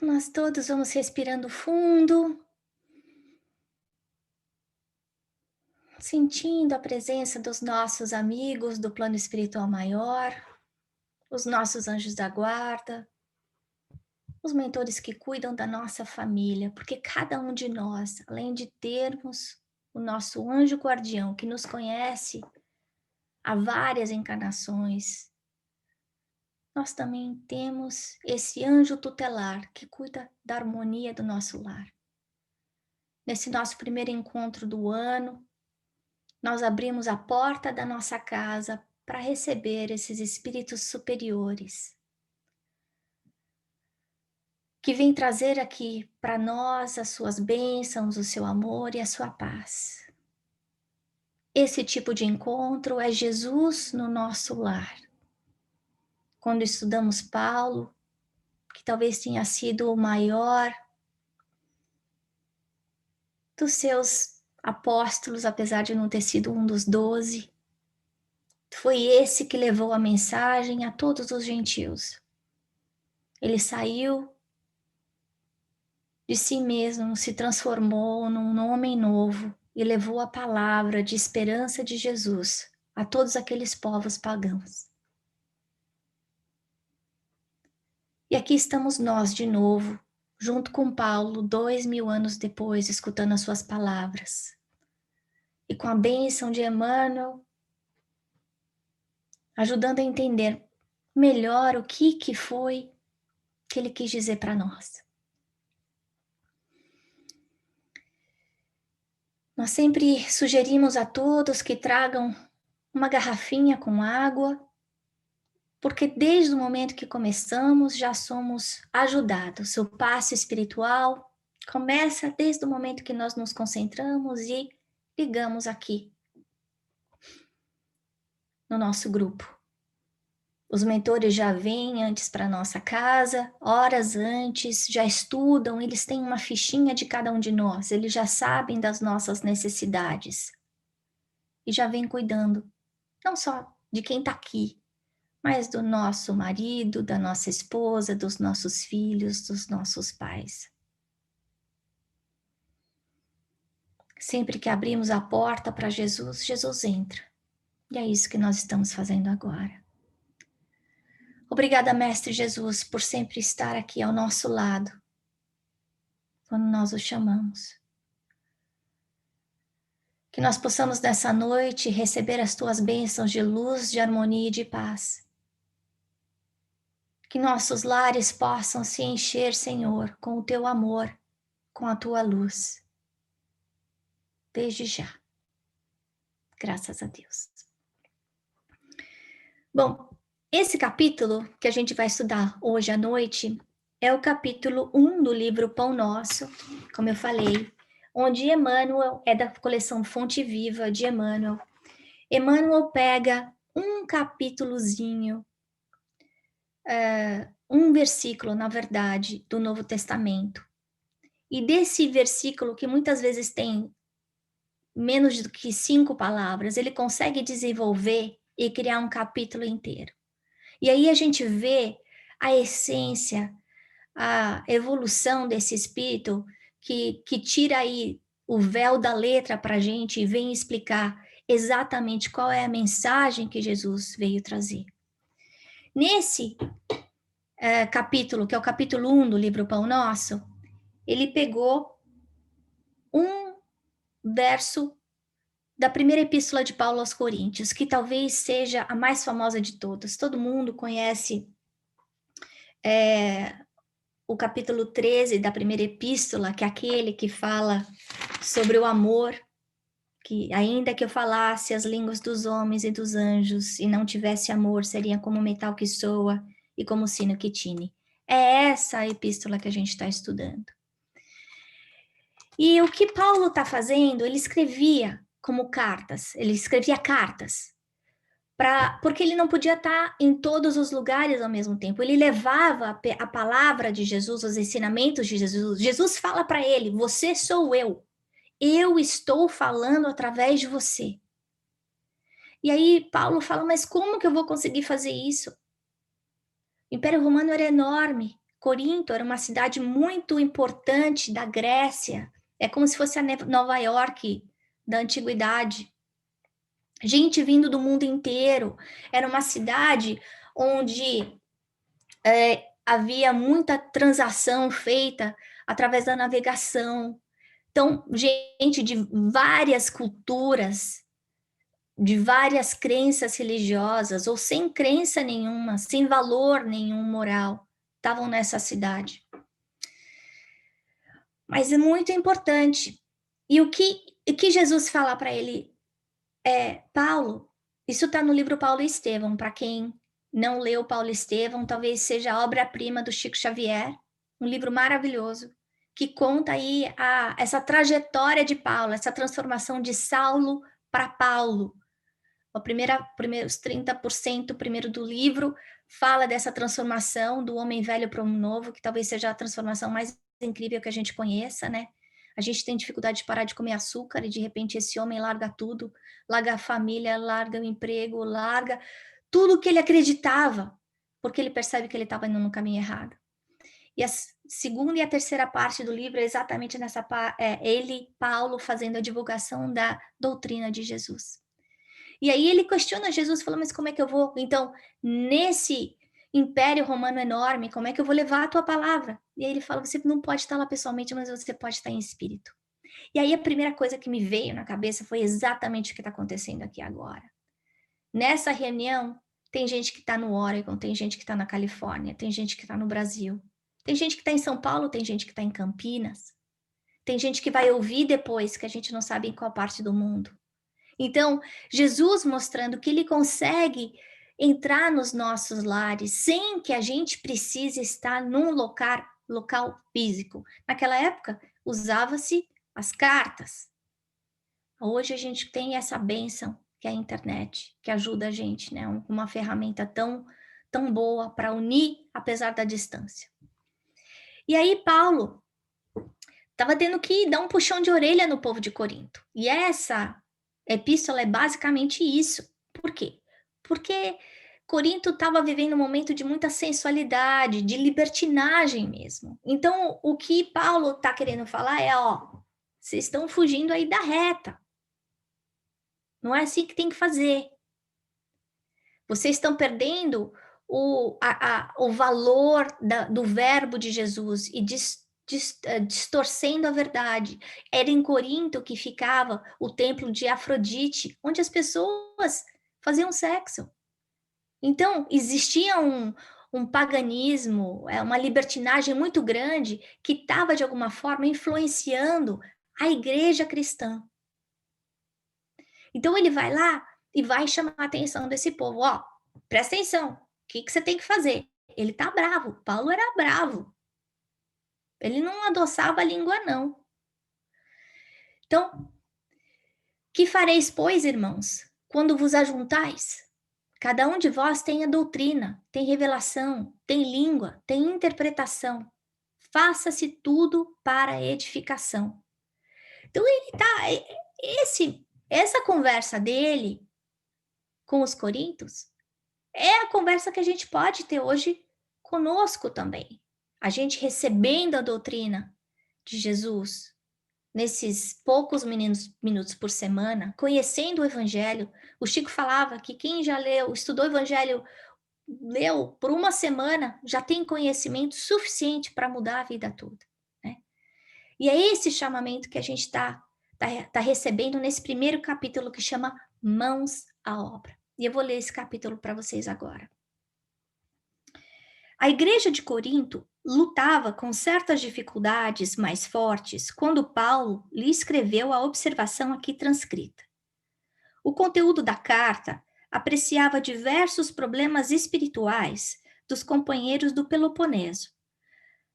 Nós todos vamos respirando fundo, sentindo a presença dos nossos amigos do plano espiritual maior, os nossos anjos da guarda, os mentores que cuidam da nossa família, porque cada um de nós, além de termos o nosso anjo guardião que nos conhece há várias encarnações, nós também temos esse anjo tutelar que cuida da harmonia do nosso lar. Nesse nosso primeiro encontro do ano, nós abrimos a porta da nossa casa para receber esses espíritos superiores, que vêm trazer aqui para nós as suas bênçãos, o seu amor e a sua paz. Esse tipo de encontro é Jesus no nosso lar. Quando estudamos Paulo, que talvez tenha sido o maior dos seus apóstolos, apesar de não ter sido um dos 12, foi esse que levou a mensagem a todos os gentios. Ele saiu de si mesmo, se transformou num homem novo e levou a palavra de esperança de Jesus a todos aqueles povos pagãos. E aqui estamos nós de novo, junto com Paulo, 2000 anos depois, escutando as suas palavras. E com a bênção de Emmanuel, ajudando a entender melhor o que foi que ele quis dizer para nós. Nós sempre sugerimos a todos que tragam uma garrafinha com água, porque desde o momento que começamos já somos ajudados. O passo espiritual começa desde o momento que nós nos concentramos e ligamos aqui no nosso grupo. Os mentores já vêm antes para nossa casa, horas antes, já estudam, eles têm uma fichinha de cada um de nós, eles já sabem das nossas necessidades e já vêm cuidando, não só de quem está aqui, mas do nosso marido, da nossa esposa, dos nossos filhos, dos nossos pais. Sempre que abrimos a porta para Jesus, Jesus entra. E é isso que nós estamos fazendo agora. Obrigada, Mestre Jesus, por sempre estar aqui ao nosso lado, quando nós o chamamos. Que nós possamos nessa noite receber as tuas bênçãos de luz, de harmonia e de paz. Que nossos lares possam se encher, Senhor, com o teu amor, com a tua luz. Desde já. Graças a Deus. Bom, esse capítulo que a gente vai estudar hoje à noite é o capítulo 1 do livro Pão Nosso, como eu falei, onde Emmanuel, é da coleção Fonte Viva de Emmanuel. Emmanuel pega um capítulozinho, um versículo, na verdade, do Novo Testamento. E desse versículo, que muitas vezes tem menos do que 5 palavras, ele consegue desenvolver e criar um capítulo inteiro. E aí a gente vê a essência, a evolução desse espírito que tira aí o véu da letra para a gente e vem explicar exatamente qual é a mensagem que Jesus veio trazer. Nesse capítulo, que é o capítulo 1 do livro Pão Nosso, ele pegou um verso da primeira epístola de Paulo aos Coríntios, que talvez seja a mais famosa de todas. Todo mundo conhece o capítulo 13 da primeira epístola, que é aquele que fala sobre o amor, que ainda que eu falasse as línguas dos homens e dos anjos e não tivesse amor, seria como metal que soa e como sino que tine. É essa a epístola que a gente está estudando. E o que Paulo está fazendo, ele escrevia como cartas, ele escrevia cartas, porque ele não podia estar em todos os lugares ao mesmo tempo. Ele levava a palavra de Jesus, os ensinamentos de Jesus. Jesus fala para ele: você sou eu. Eu estou falando através de você. E aí Paulo fala: mas como que eu vou conseguir fazer isso? O Império Romano era enorme. Corinto era uma cidade muito importante da Grécia, é como se fosse a Nova York da antiguidade. Gente vindo do mundo inteiro, era uma cidade onde havia muita transação feita através da navegação. Então, gente de várias culturas, de várias crenças religiosas, ou sem crença nenhuma, sem valor nenhum moral, estavam nessa cidade. Mas é muito importante. E o que Jesus fala para ele é, Paulo, isso está no livro Paulo e Estevão, para quem não leu Paulo e Estevão, talvez seja a obra-prima do Chico Xavier, um livro maravilhoso, que conta aí essa trajetória de Paulo, essa transformação de Saulo para Paulo. Os 30% primeiro do livro fala dessa transformação do homem velho para o homem novo, que talvez seja a transformação mais incrível que a gente conheça, né? A gente tem dificuldade de parar de comer açúcar e de repente esse homem larga tudo, larga a família, larga o emprego, larga tudo que ele acreditava, porque ele percebe que ele estava indo no caminho errado. E a segunda e a terceira parte do livro é exatamente nessa ele, Paulo, fazendo a divulgação da doutrina de Jesus. E aí ele questiona Jesus, falando, mas como é que eu vou? Então, nesse império romano enorme, como é que eu vou levar a tua palavra? E aí ele fala, você não pode estar lá pessoalmente, mas você pode estar em espírito. E aí a primeira coisa que me veio na cabeça foi exatamente o que está acontecendo aqui agora. Nessa reunião, tem gente que está no Oregon, tem gente que está na Califórnia, tem gente que está no Brasil, tem gente que está em São Paulo, tem gente que está em Campinas, tem gente que vai ouvir depois, que a gente não sabe em qual parte do mundo. Então, Jesus mostrando que ele consegue entrar nos nossos lares sem que a gente precise estar num local físico. Naquela época, usava-se as cartas. Hoje a gente tem essa bênção, que é a internet, que ajuda a gente, né? Uma ferramenta tão boa para unir, apesar da distância. E aí, Paulo estava tendo que dar um puxão de orelha no povo de Corinto. E essa epístola é basicamente isso. Por quê? Porque Corinto estava vivendo um momento de muita sensualidade, de libertinagem mesmo. Então, o que Paulo está querendo falar é, vocês estão fugindo aí da reta. Não é assim que tem que fazer. Vocês estão perdendo o valor do verbo de Jesus e distorcendo a verdade. Era em Corinto que ficava o templo de Afrodite, onde as pessoas faziam sexo. Então, existia um paganismo, uma libertinagem muito grande que estava, de alguma forma, influenciando a igreja cristã. Então, ele vai lá e vai chamar a atenção desse povo. Presta atenção, o que você tem que fazer? Ele tá bravo, Paulo era bravo. Ele não adoçava a língua, não. Então, que fareis, pois, irmãos, quando vos ajuntais? Cada um de vós tem a doutrina, tem revelação, tem língua, tem interpretação. Faça-se tudo para a edificação. Então, essa conversa dele com os coríntios é a conversa que a gente pode ter hoje conosco também. A gente recebendo a doutrina de Jesus, nesses poucos minutos por semana, conhecendo o Evangelho. O Chico falava que quem já estudou o Evangelho, leu por uma semana, já tem conhecimento suficiente para mudar a vida toda. Né? E é esse chamamento que a gente tá recebendo nesse primeiro capítulo que chama Mãos à Obra. E eu vou ler esse capítulo para vocês agora. A igreja de Corinto lutava com certas dificuldades mais fortes quando Paulo lhe escreveu a observação aqui transcrita. O conteúdo da carta apreciava diversos problemas espirituais dos companheiros do Peloponeso,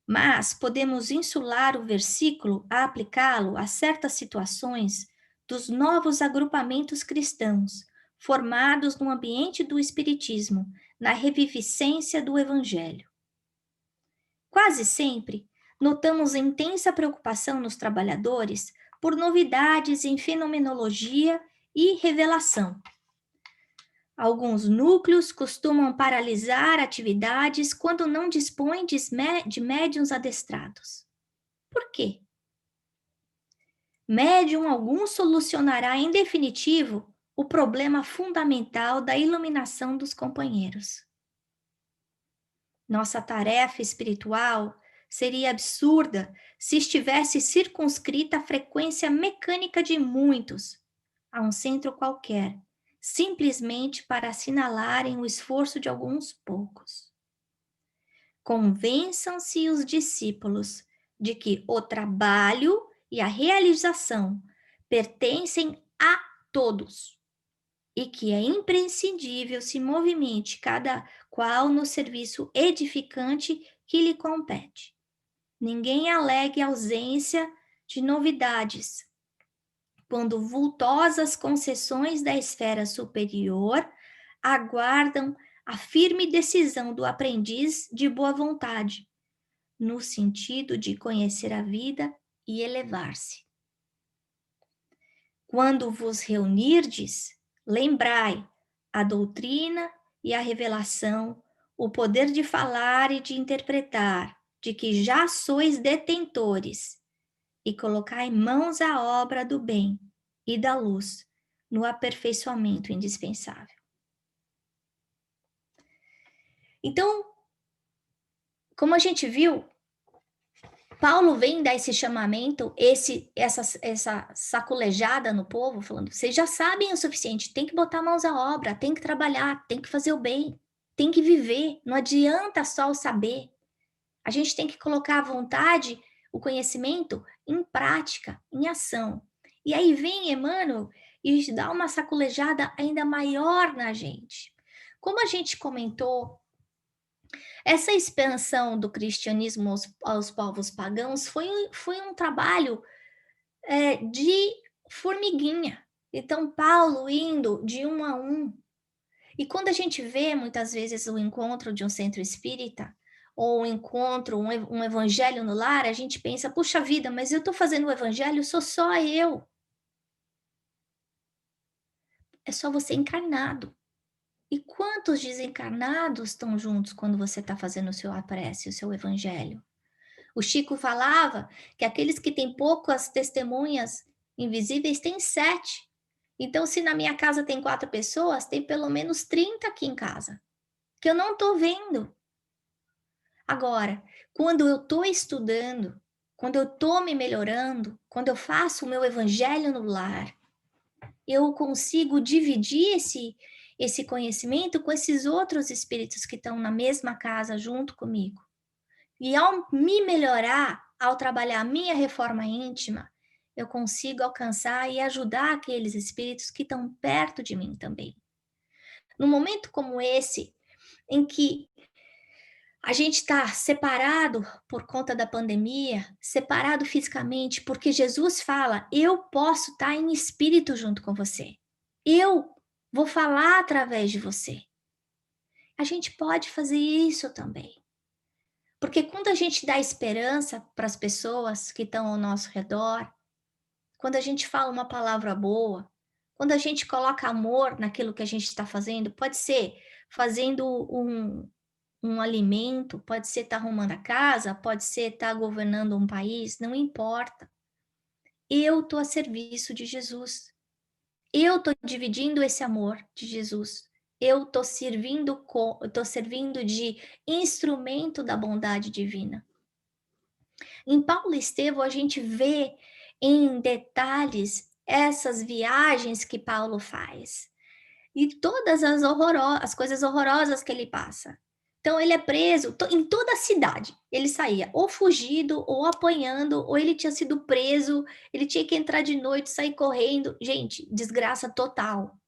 mas podemos insular o versículo a aplicá-lo a certas situações dos novos agrupamentos cristãos, formados no ambiente do espiritismo, na reviviscência do evangelho. Quase sempre, notamos intensa preocupação nos trabalhadores por novidades em fenomenologia e revelação. Alguns núcleos costumam paralisar atividades quando não dispõem de médiuns adestrados. Por quê? Médium algum solucionará em definitivo o problema fundamental da iluminação dos companheiros. Nossa tarefa espiritual seria absurda se estivesse circunscrita à frequência mecânica de muitos, a um centro qualquer, simplesmente para assinalarem o esforço de alguns poucos. Convençam-se os discípulos de que o trabalho e a realização pertencem a todos e que é imprescindível se movimente cada qual no serviço edificante que lhe compete. Ninguém alegue ausência de novidades, quando vultosas concessões da esfera superior aguardam a firme decisão do aprendiz de boa vontade, no sentido de conhecer a vida e elevar-se. Quando vos reunirdes, lembrai a doutrina e a revelação, o poder de falar e de interpretar, de que já sois detentores, e colocai mãos à obra do bem e da luz, no aperfeiçoamento indispensável. Então, como a gente viu, Paulo vem dar esse chamamento, essa sacolejada no povo, falando: vocês já sabem o suficiente, tem que botar mãos à obra, tem que trabalhar, tem que fazer o bem, tem que viver, não adianta só o saber. A gente tem que colocar a vontade, o conhecimento em prática, em ação. E aí vem Emmanuel e dá uma sacolejada ainda maior na gente. Como a gente comentou, essa expansão do cristianismo aos povos pagãos foi um trabalho de formiguinha. Então, Paulo indo de um a um. E quando a gente vê, muitas vezes, o encontro de um centro espírita, ou um encontro, um evangelho no lar, a gente pensa, puxa vida, mas eu estou fazendo o evangelho, sou só eu. É só você encarnado. E quantos desencarnados estão juntos quando você está fazendo o seu prece, o seu evangelho? O Chico falava que aqueles que têm poucas testemunhas invisíveis têm 7. Então, se na minha casa tem 4 pessoas, tem pelo menos 30 aqui em casa, que eu não estou vendo. Agora, quando eu estou estudando, quando eu estou me melhorando, quando eu faço o meu evangelho no lar, eu consigo dividir esse conhecimento com esses outros espíritos que estão na mesma casa junto comigo. E ao me melhorar, ao trabalhar a minha reforma íntima, eu consigo alcançar e ajudar aqueles espíritos que estão perto de mim também. Num momento como esse, em que a gente está separado por conta da pandemia, separado fisicamente, porque Jesus fala: eu posso estar em espírito junto com você. Eu vou falar através de você. A gente pode fazer isso também. Porque quando a gente dá esperança para as pessoas que estão ao nosso redor, quando a gente fala uma palavra boa, quando a gente coloca amor naquilo que a gente está fazendo, pode ser fazendo um alimento, pode ser estar arrumando a casa, pode ser estar governando um país, não importa. Eu estou a serviço de Jesus. Eu estou dividindo esse amor de Jesus. Eu estou servindo de instrumento da bondade divina. Em Paulo Estevão, a gente vê em detalhes essas viagens que Paulo faz e todas as coisas horrorosas que ele passa. Então, ele é preso em toda a cidade. Ele saía ou fugido, ou apanhando, ou ele tinha sido preso, ele tinha que entrar de noite, sair correndo. Gente, desgraça total.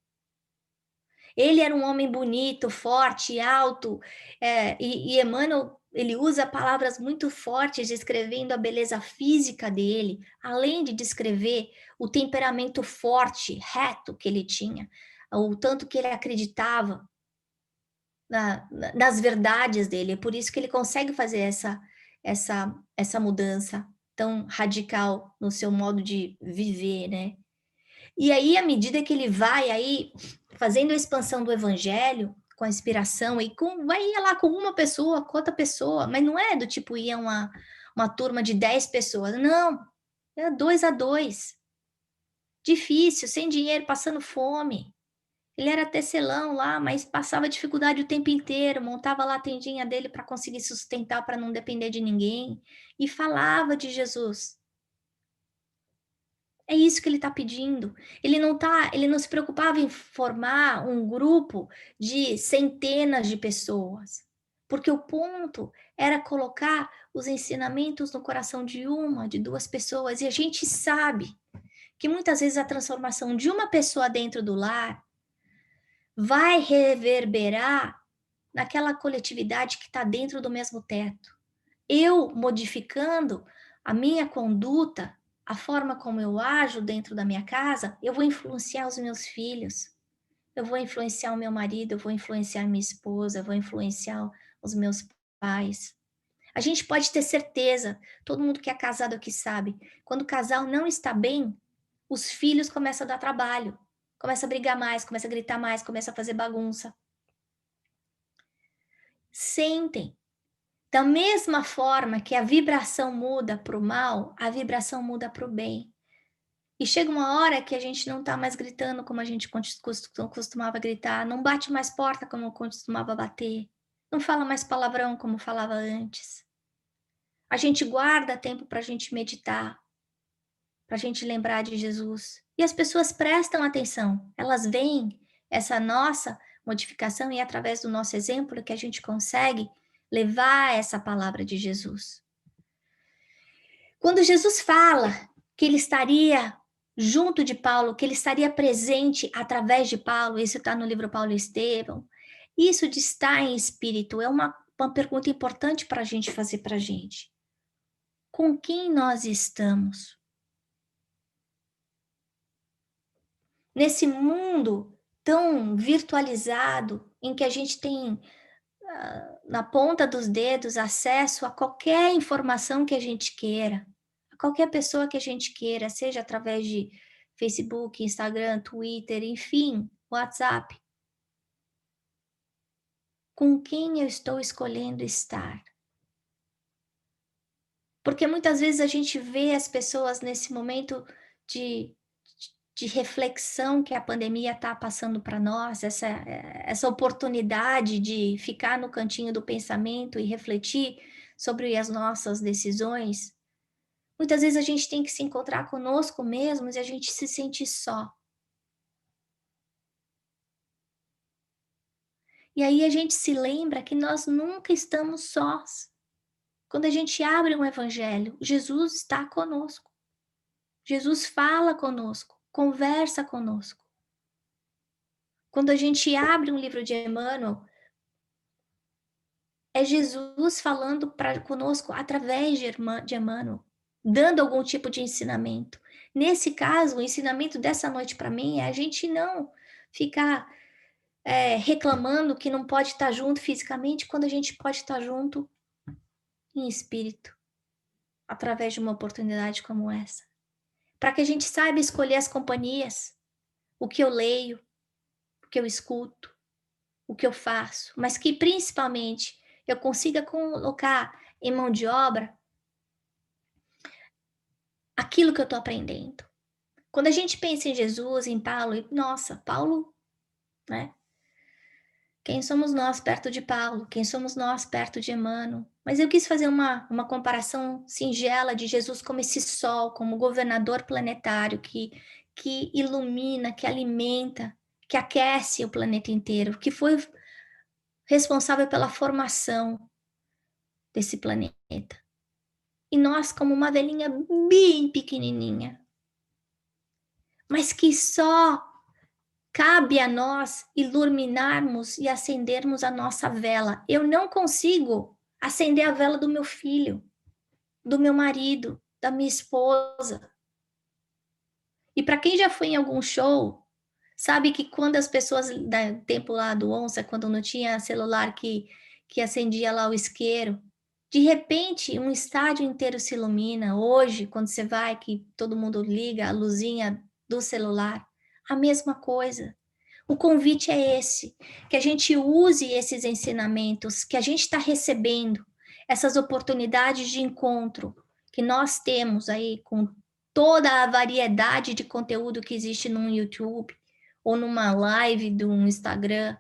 Ele era um homem bonito, forte, alto, e Emmanuel, ele usa palavras muito fortes descrevendo a beleza física dele, além de descrever o temperamento forte, reto que ele tinha, o tanto que ele acreditava nas verdades dele. É por isso que ele consegue fazer essa mudança tão radical no seu modo de viver, né? E aí, à medida que ele vai aí fazendo a expansão do evangelho, com a inspiração, e ia lá com uma pessoa, com outra pessoa, mas não é do tipo, ia uma turma de 10 pessoas, não, é 2 a 2, difícil, sem dinheiro, passando fome. Ele era tecelão lá, mas passava dificuldade o tempo inteiro, montava lá a tendinha dele para conseguir sustentar, para não depender de ninguém, e falava de Jesus. É isso que ele está pedindo. Ele não se preocupava em formar um grupo de centenas de pessoas, porque o ponto era colocar os ensinamentos no coração de uma, de duas pessoas, e a gente sabe que muitas vezes a transformação de uma pessoa dentro do lar vai reverberar naquela coletividade que está dentro do mesmo teto. Eu modificando a minha conduta, a forma como eu ajo dentro da minha casa, eu vou influenciar os meus filhos, eu vou influenciar o meu marido, eu vou influenciar minha esposa, eu vou influenciar os meus pais. A gente pode ter certeza, todo mundo que é casado aqui sabe, quando o casal não está bem, os filhos começam a dar trabalho, começam a brigar mais, começam a gritar mais, começam a fazer bagunça. Sentem. Da mesma forma que a vibração muda para o mal, a vibração muda para o bem. E chega uma hora que a gente não está mais gritando como a gente costumava gritar, não bate mais porta como costumava bater, não fala mais palavrão como falava antes. A gente guarda tempo para a gente meditar, para a gente lembrar de Jesus. E as pessoas prestam atenção, elas veem essa nossa modificação e é através do nosso exemplo que a gente consegue levar essa palavra de Jesus. Quando Jesus fala que ele estaria junto de Paulo, que ele estaria presente através de Paulo, isso está no livro Paulo e Estevão, isso de estar em espírito é uma pergunta importante para a gente fazer para a gente. Com quem nós estamos? Nesse mundo tão virtualizado, em que a gente tem na ponta dos dedos acesso a qualquer informação que a gente queira, a qualquer pessoa que a gente queira, seja através de Facebook, Instagram, Twitter, enfim, WhatsApp. Com quem eu estou escolhendo estar? Porque muitas vezes a gente vê as pessoas nesse momento de, de reflexão que a pandemia está passando para nós, essa oportunidade de ficar no cantinho do pensamento e refletir sobre as nossas decisões. Muitas vezes a gente tem que se encontrar conosco mesmos e a gente se sente só. E aí a gente se lembra que nós nunca estamos sós. Quando a gente abre um evangelho, Jesus está conosco. Jesus fala conosco, conversa conosco. Quando a gente abre um livro de Emmanuel, é Jesus falando conosco através de Emmanuel, dando algum tipo de ensinamento. Nesse caso, o ensinamento dessa noite para mim é a gente não ficar reclamando que não pode estar junto fisicamente, quando a gente pode estar junto em espírito, através de uma oportunidade como essa. Para que a gente saiba escolher as companhias, o que eu leio, o que eu escuto, o que eu faço, mas que principalmente eu consiga colocar em mão de obra aquilo que eu estou aprendendo. Quando a gente pensa em Jesus, em Paulo, nossa, Paulo, né? Quem somos nós perto de Paulo? Quem somos nós perto de Emmanuel? Mas eu quis fazer uma comparação singela de Jesus como esse sol, como governador planetário que ilumina, que alimenta, que aquece o planeta inteiro, que foi responsável pela formação desse planeta. E nós como uma velhinha bem pequenininha, mas que só cabe a nós iluminarmos e acendermos a nossa vela. Eu não consigo acender a vela do meu filho, do meu marido, da minha esposa. E para quem já foi em algum show, sabe que quando as pessoas, no tempo lá do Onça, quando não tinha celular que acendia lá o isqueiro, de repente um estádio inteiro se ilumina. Hoje, quando você vai, que todo mundo liga a luzinha do celular, a mesma coisa. O convite é esse, que a gente use esses ensinamentos que a gente está recebendo, essas oportunidades de encontro que nós temos aí com toda a variedade de conteúdo que existe no YouTube ou numa live do Instagram,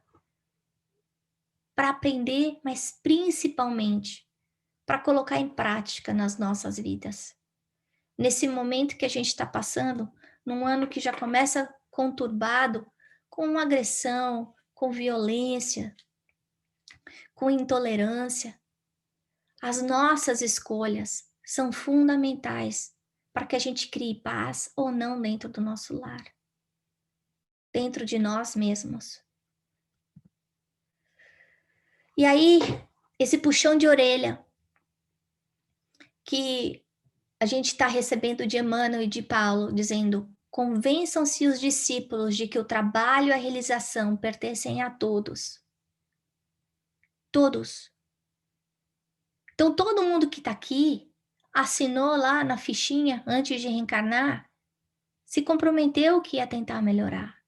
para aprender, mas principalmente para colocar em prática nas nossas vidas. Nesse momento que a gente está passando, num ano que já começa conturbado, com agressão, com violência, com intolerância, as nossas escolhas são fundamentais para que a gente crie paz ou não dentro do nosso lar, dentro de nós mesmos. E aí, esse puxão de orelha que a gente está recebendo de Emmanuel e de Paulo, dizendo: convençam-se os discípulos de que o trabalho e a realização pertencem a todos. Todos. Então, todo mundo que está aqui assinou lá na fichinha antes de reencarnar, se comprometeu que ia tentar melhorar,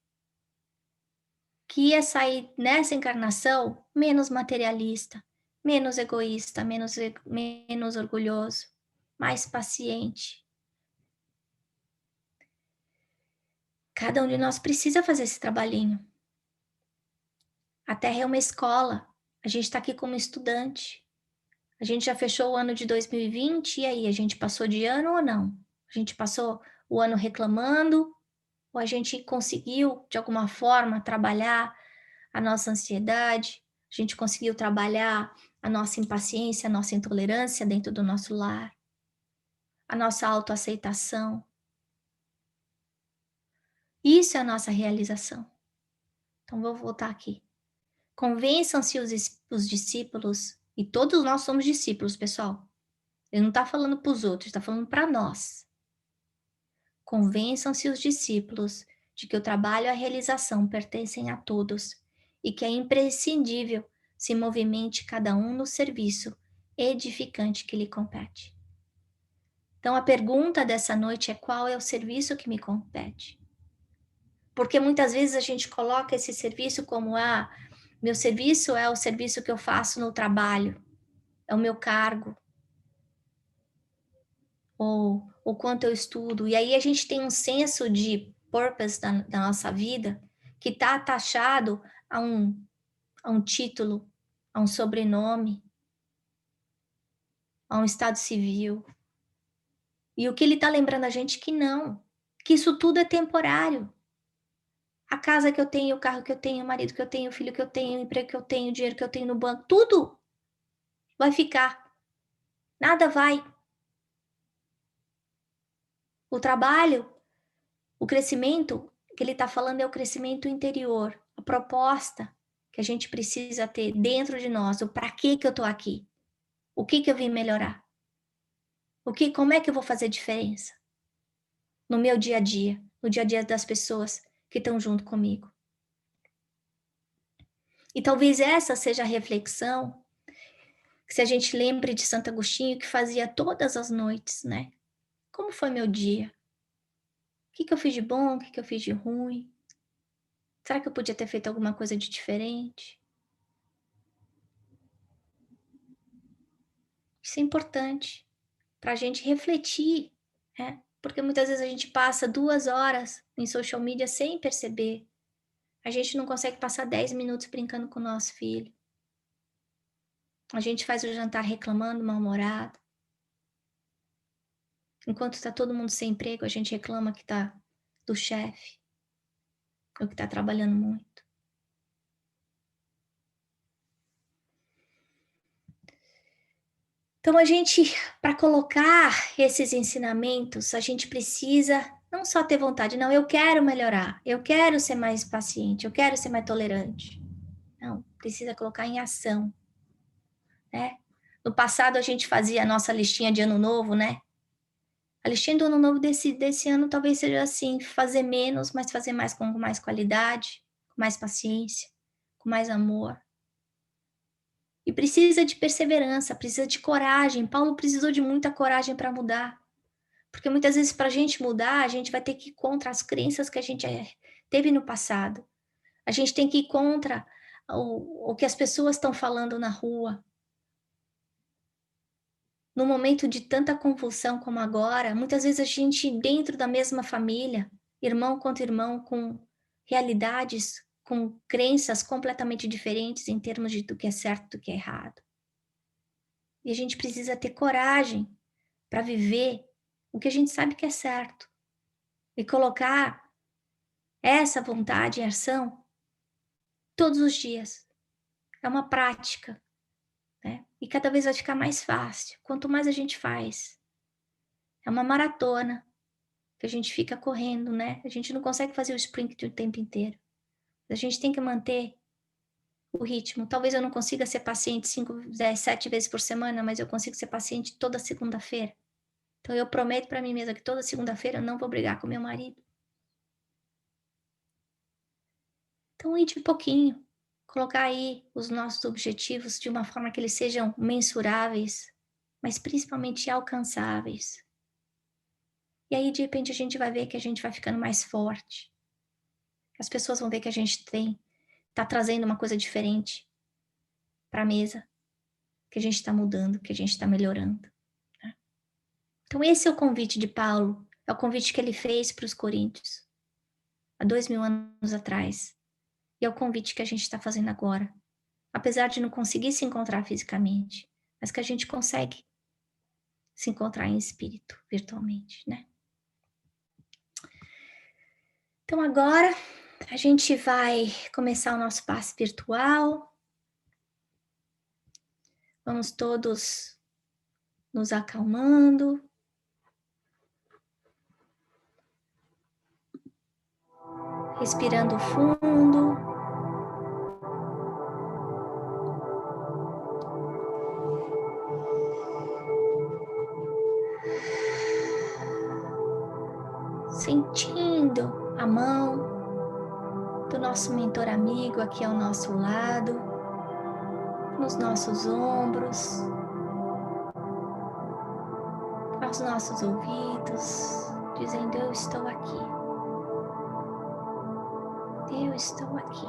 que ia sair nessa encarnação menos materialista, menos egoísta, menos orgulhoso, mais paciente. Cada um de nós precisa fazer esse trabalhinho. A Terra é uma escola, a gente está aqui como estudante. A gente já fechou o ano de 2020, e aí, a gente passou de ano ou não? A gente passou o ano reclamando, ou a gente conseguiu, de alguma forma, trabalhar a nossa ansiedade, a gente conseguiu trabalhar a nossa impaciência, a nossa intolerância dentro do nosso lar, a nossa autoaceitação. Isso é a nossa realização. Então, vou voltar aqui. Convençam-se os discípulos, e todos nós somos discípulos, pessoal. Ele não está falando para os outros, está falando para nós. Convençam-se os discípulos de que o trabalho e a realização pertencem a todos e que é imprescindível se movimente cada um no serviço edificante que lhe compete. Então a pergunta dessa noite é: qual é o serviço que me compete? Porque muitas vezes a gente coloca esse serviço como: meu serviço é o serviço que eu faço no trabalho, é o meu cargo, ou o quanto eu estudo. E aí a gente tem um senso de purpose da nossa vida que está atachado a um título, a um sobrenome, a um estado civil. E o que ele está lembrando a gente que não, que isso tudo é temporário. A casa que eu tenho, o carro que eu tenho, o marido que eu tenho, o filho que eu tenho, o emprego que eu tenho, o dinheiro que eu tenho no banco, tudo vai ficar. Nada vai. O trabalho, o crescimento que ele está falando é o crescimento interior, a proposta que a gente precisa ter dentro de nós, o para que eu estou aqui, o que eu vim melhorar, como é que eu vou fazer diferença no meu dia a dia, no dia a dia das pessoas que estão junto comigo. E talvez essa seja a reflexão, que se a gente lembre de Santo Agostinho, que fazia todas as noites, né? Como foi meu dia? O que eu fiz de bom, o que eu fiz de ruim? Será que eu podia ter feito alguma coisa de diferente? Isso é importante para a gente refletir, né? Porque muitas vezes a gente passa 2 horas em social media sem perceber. A gente não consegue passar 10 minutos brincando com o nosso filho. A gente faz o jantar reclamando, mal-humorado. Enquanto está todo mundo sem emprego, a gente reclama que está do chefe, ou que está trabalhando muito. Então a gente, para colocar esses ensinamentos, a gente precisa não só ter vontade, não, eu quero melhorar, eu quero ser mais paciente, eu quero ser mais tolerante. Não, precisa colocar em ação, né? No passado a gente fazia a nossa listinha de ano novo, né? A listinha do ano novo desse ano talvez seja assim, fazer menos, mas fazer mais com mais qualidade, com mais paciência, com mais amor. E precisa de perseverança, precisa de coragem. Paulo precisou de muita coragem para mudar. Porque muitas vezes para a gente mudar, a gente vai ter que ir contra as crenças que a gente teve no passado. A gente tem que ir contra o que as pessoas estão falando na rua. No momento de tanta convulsão como agora, muitas vezes a gente, dentro da mesma família, irmão contra irmão, com realidades, com crenças completamente diferentes em termos de do que é certo e do que é errado. E a gente precisa ter coragem para viver o que a gente sabe que é certo e colocar essa vontade em ação todos os dias. É uma prática, né? E cada vez vai ficar mais fácil, quanto mais a gente faz. É uma maratona que a gente fica correndo, né? A gente não consegue fazer o sprint o tempo inteiro. A gente tem que manter o ritmo. Talvez eu não consiga ser paciente 5, 10, 7 vezes por semana, mas eu consigo ser paciente toda segunda-feira. Então eu prometo para mim mesma que toda segunda-feira eu não vou brigar com meu marido. Então ir de pouquinho, colocar aí os nossos objetivos de uma forma que eles sejam mensuráveis, mas principalmente alcançáveis. E aí de repente a gente vai ver que a gente vai ficando mais forte. As pessoas vão ver que a gente tá trazendo uma coisa diferente para a mesa, que a gente está mudando, que a gente está melhorando. Né? Então esse é o convite de Paulo, é o convite que ele fez para os coríntios, há 2000 anos atrás. E é o convite que a gente está fazendo agora. Apesar de não conseguir se encontrar fisicamente, mas que a gente consegue se encontrar em espírito, virtualmente, né? Então agora a gente vai começar o nosso passe virtual. Vamos todos nos acalmando. Respirando fundo. Sentindo a mão do nosso mentor amigo aqui ao nosso lado, nos nossos ombros, aos nossos ouvidos, dizendo: eu estou aqui. Eu estou aqui.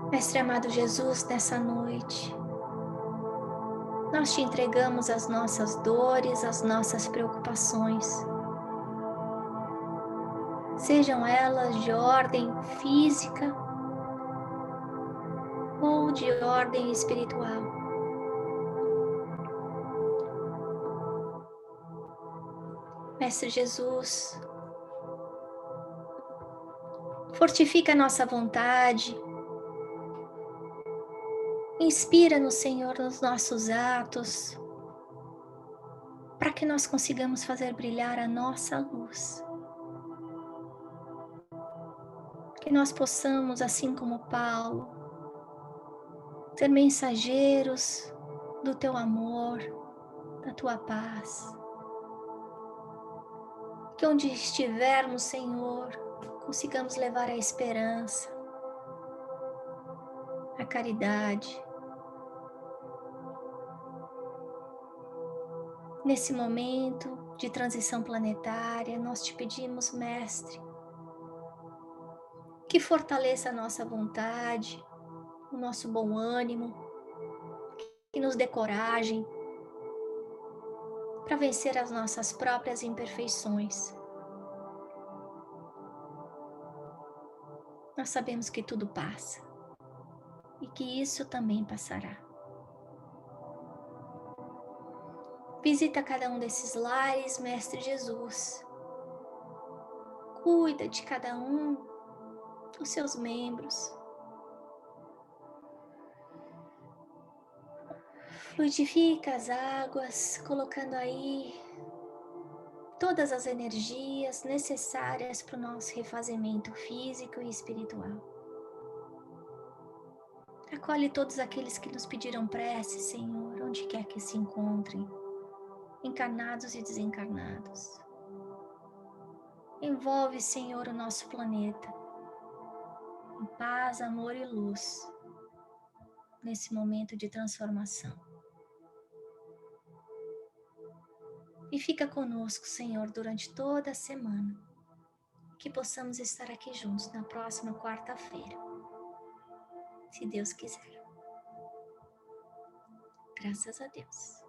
Mestre amado Jesus, nessa noite, nós te entregamos as nossas dores, as nossas preocupações. Sejam elas de ordem física ou de ordem espiritual. Mestre Jesus, fortifica a nossa vontade, inspira-nos, Senhor, nos nossos atos, para que nós consigamos fazer brilhar a nossa luz. Que nós possamos, assim como Paulo, ser mensageiros do teu amor, da tua paz. Que onde estivermos, Senhor, consigamos levar a esperança, a caridade. Nesse momento de transição planetária, nós te pedimos, Mestre, que fortaleça a nossa vontade, o nosso bom ânimo, que nos dê coragem para vencer as nossas próprias imperfeições. Nós sabemos que tudo passa e que isso também passará. Visita cada um desses lares, Mestre Jesus. Cuida de cada um dos seus membros. Fluidifica as águas, colocando aí todas as energias necessárias para o nosso refazimento físico e espiritual. Acolhe todos aqueles que nos pediram prece, Senhor, onde quer que se encontrem, encarnados e desencarnados. Envolve, Senhor, o nosso planeta em paz, amor e luz. nesse momento de transformação. E fica conosco, Senhor, durante toda a semana, que possamos estar aqui juntos na próxima quarta-feira, se Deus quiser. Graças a Deus.